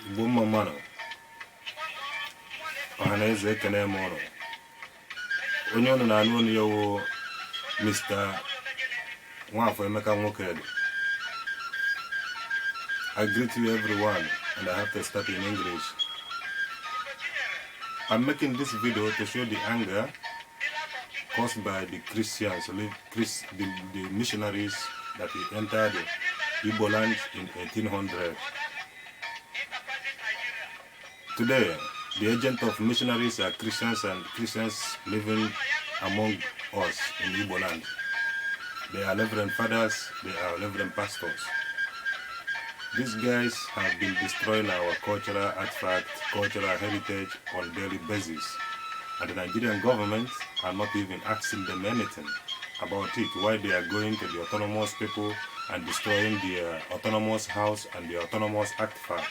Igbo mmanụ ọhaneze ekene m ụnụ. Onye ụnụ na-anụ ọnụ ya wụ Mr. Nwokedi. I greet you everyone, and I have to start in English. I'm making this video to show the anger caused by the Christians, the missionaries that entered Igbo land in 1800. Today, the agent of missionaries are Christians, and Christians living among us in Igbo land. They are reverend fathers, they are reverend pastors. These guys have been destroying our cultural artifacts, cultural heritage on daily basis. And the Nigerian government are not even asking them anything about it, why they are going to the autonomous people and destroying the autonomous house and the autonomous artifact.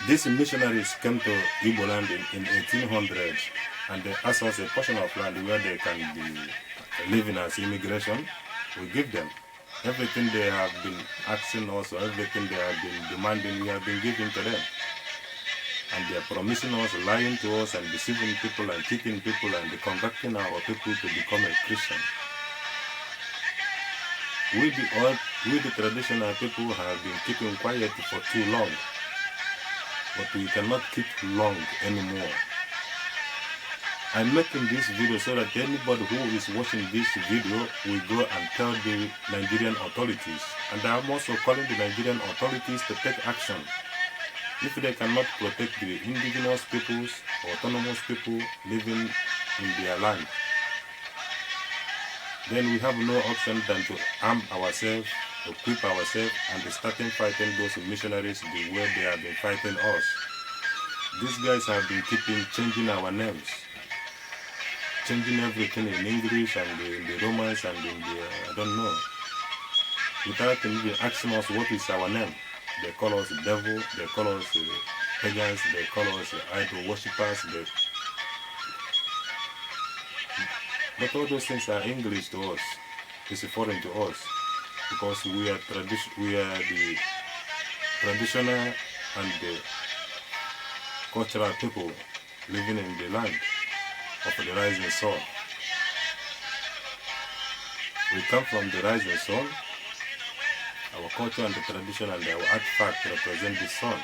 These missionaries came to Igbo land in 1800, and they asked us a portion of land where they can be living as immigration. We give them everything they have been asking us, or everything they have been demanding, we have been giving to them. And they are promising us, lying to us, and deceiving people, and cheating people, and converting our people to become a Christian. We the traditional people have been keeping quiet for too long. But we cannot keep long anymore. I'm making this video so that anybody who is watching this video will go and tell the Nigerian authorities. And I'm also calling the Nigerian authorities to take action. If they cannot protect the indigenous peoples, autonomous people living in their land, then we have no option than to arm ourselves, equip ourselves, and starting fighting those missionaries the way they have been fighting us. These guys have been changing our names, changing everything in English and in the Romans and in the, I don't know, without even asking us what is our name. They call us devil, they call us pagans, they call us idol worshippers. But all those things are English to us, it's foreign to us, because we are the traditional and the cultural people living in the land of the rising sun. We come from the rising sun. Our culture and the tradition and our artifact represent the sun.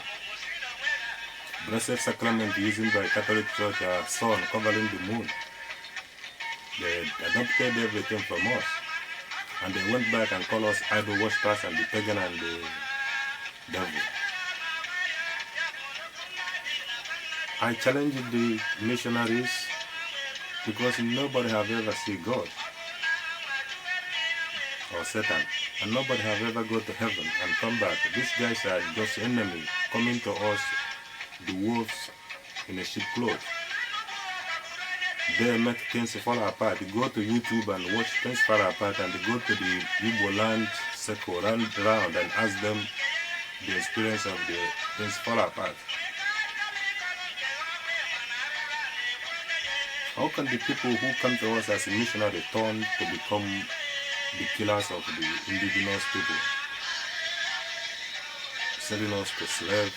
Blessed sacrament used by Catholic Church are sun covering the moon. They adopted everything from us. And they went back and called us idol worshippers and the pagan and the devil. I challenge the missionaries because nobody have ever seen God or Satan, and nobody have ever go to heaven and come back. These guys are just enemies coming to us, the wolves in a sheep cloth. They make things fall apart. They go to YouTube and watch things fall apart, and they go to the Igbo land circle round and ask them the experience of the things fall apart. How can the people who come to us as a missionary turn to become the killers of the indigenous people, selling us to slaves,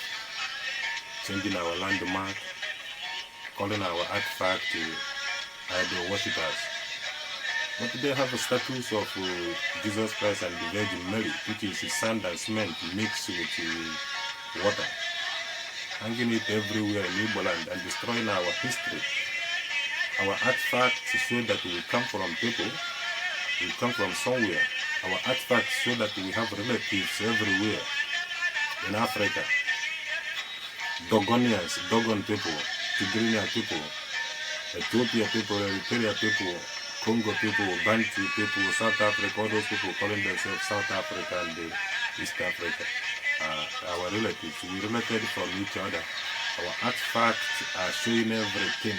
changing our landmark, calling our artifact idol worshippers? But they have a status of Jesus Christ and the Virgin Mary, which is sand and cement mixed with water, hanging it everywhere in Igbo land and destroying our history. Our artifacts show that we come from people, we come from somewhere. Our artifacts show that we have relatives everywhere in Africa. Dogonians, Dogon people, Tigrinian people, Ethiopia people, Eritrea people, Congo people, Bantu people, South Africa, all those people calling themselves South Africa and East Africa. Our relatives, we related from each other. Our artifacts are showing everything.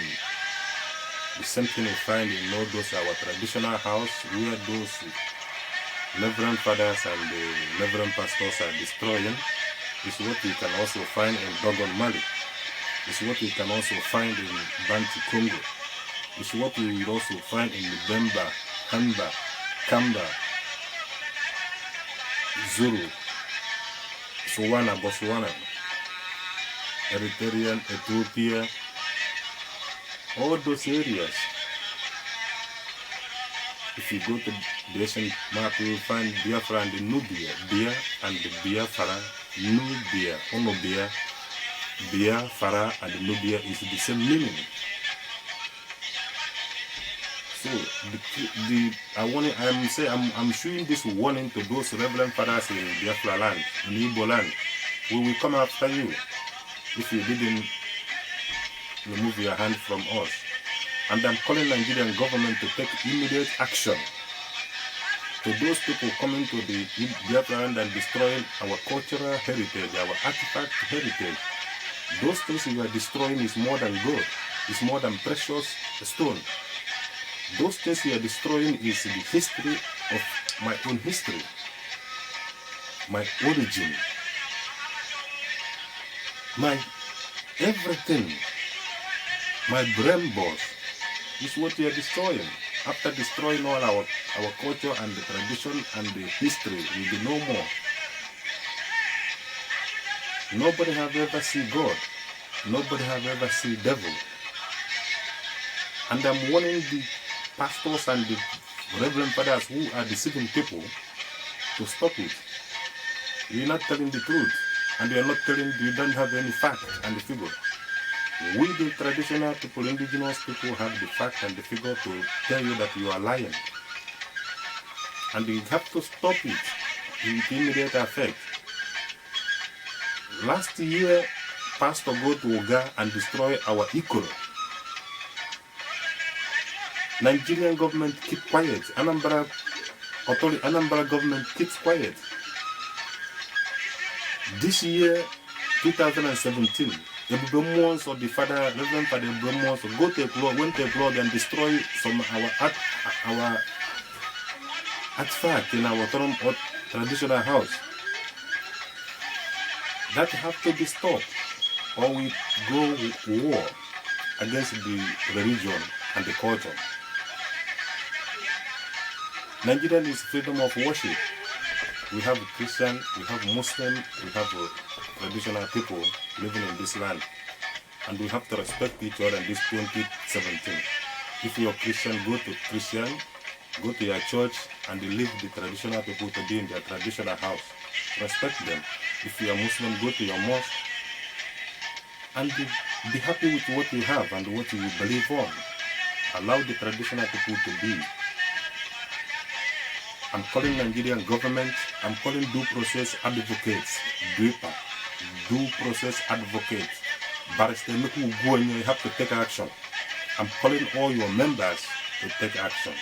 The same thing we find in all those our traditional house where those reverend fathers and the reverend pastors are destroying is what we can also find in Dogon Mali. It's what we can also find in Bantu Congo. It's what we will also find in Bemba, Hamba, Kamba, Zulu, Botswana, Eritrea, Ethiopia, all those areas. If you go to the Asian map, you will find Biafra and Nubia. Bia and Biafra, Nubia, Onobia, Biafra and Nubia is the same meaning. So I'm showing this warning to those reverend fathers in Biafra land, in Igbo land. We will come after you if you didn't remove your hand from us. And I'm calling Nigerian government to take immediate action to those people coming to the Biafra land and destroying our cultural heritage, our artifact heritage. Those things you are destroying is more than gold, is more than precious stone. Those things you are destroying is the history of my own history, my origin, my everything, my brain boss is what you are destroying. After destroying all our culture and the tradition and the history, we will be no more. Nobody have ever seen God. Nobody have ever seen devil. And I'm warning the pastors and the reverend fathers who are deceiving people to stop it. You're not telling the truth, and you're not telling, you don't have any fact and the figure. We, the traditional people, indigenous people, have the fact and the figure to tell you that you are lying. And you have to stop it with immediate effect. Last year, pastor go to Oga and destroy our Ikoro. Nigerian government keep quiet. Anambra government keeps quiet. This year, 2017, the Brahmons or the father, Reverend Father Brahmons, go to a plug, went to a plug and destroy some our artifact in our traditional house. That have to be stopped, or we go war against the religion and the culture. Nigeria is freedom of worship. We have Christian, we have Muslim, we have traditional people living in this land. And we have to respect each other in this 2017. If you're Christian, go to your church and leave the traditional people to be in their traditional house. Respect them. If you are Muslim, go to your mosque and be happy with what you have and what you believe on. Allow the traditional people to be. I'm calling Nigerian government, I'm calling due process advocates, due process advocates. Barrister Nwokedi, you have to take action. I'm calling all your members to take action.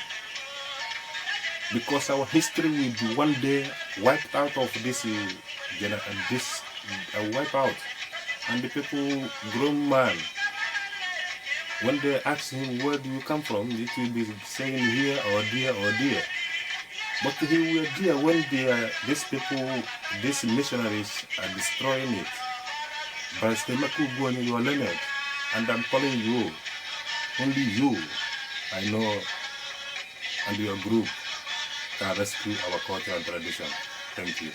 Because our history will be one day wiped out of this, wipe out. And the people, grown man, when they ask him, where do you come from? It will be saying here or there or there. But he will there when these people, these missionaries are destroying it. But Nwokedi, you are learned. And I'm calling you, only you, I know, and your group can rescue our culture and tradition. Thank you.